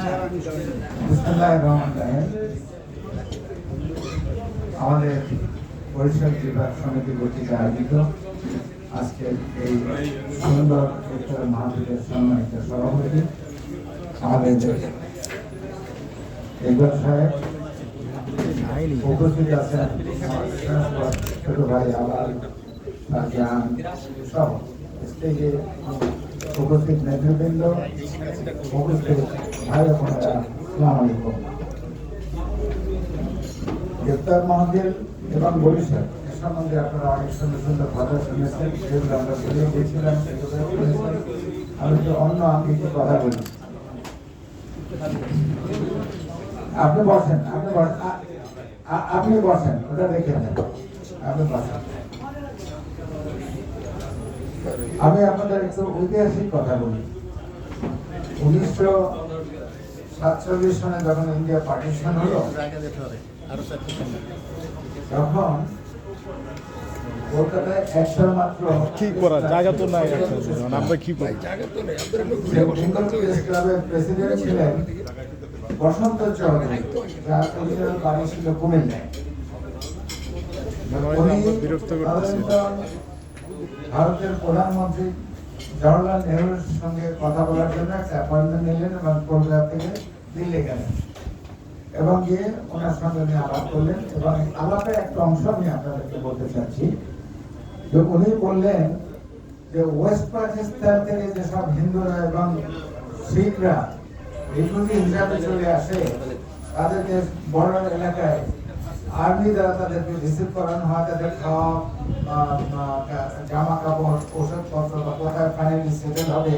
বিসমিল্লাহির রহমানির রহিম। আমাদের বরিশাল জেলা সমিতি কর্তৃক আয়োজিত আজকের এই সুন্দর ইফতার মাহফিলের সম্মানিত সভাপতি আমাদের ইকবাল সাহেব, উপস্থিত আছেন ছোট ভাই আলাল জাহান সহ স্টেজে উপস্থিত নেতৃবৃন্দ, উপস্থিত ভাই বোনেরা, আসসালামু আলাইকুম। ইফতার মাহফিল এবং বরিশাল এ সম্বন্ধে আপনারা অনেক সুন্দর সুন্দর কথা শুনেছেন, সেগুলো আমরা ভুলে গিয়েছিলাম, সেগুলো শুনেছেন। আমি তো অন্য আঙ্গিকে কথা বলি। আপনি বসেন, আপনি বসেন, ওটা রেখে দেন, আপনি বসেন। আমি আপনাদের একটু ঐতিহাসিক কথা বলি। 1947 সনে যখন ইন্ডিয়া পার্টিশন হলো, তখন কলকাতায় একটা মাত্র কি করা জায়গা তো নাই, আমরা কি পাই ক্লাবের প্রেসিডেন্ট ছিলেন বসন্ত চৌধুরী, যার অরিজিনাল বাড়ি ছিল কুমিল্লায়। বিরক্ত করতেছি। ভারতের প্রধানমন্ত্রী জওহরলাল নেহরুর সঙ্গে কথা বলার জন্য একটা অ্যাপয়েন্টমেন্ট নিলেন এবং কলকাতা থেকে দিল্লি গেলেন এবং গিয়ে ওনার সঙ্গে উনি আলাপ করলেন। এবং আলাপের একটা অংশ আমি আপনাদেরকে বলতে চাচ্ছি যে উনি বললেন যে ওয়েস্ট পাকিস্তান থেকে যেসব হিন্দুরা এবং শিখরা রিফিউজি হিসাবে চলে আসে, তাদেরকে বর্ডার এলাকায় আর্মি দ্বারা তাদেরকে রিসিভ করানো হয়, তাদের খাওয়া, জামা কাপড়, ওষুধপত্র বা কোথায় ফাইনালি সেটেল হবে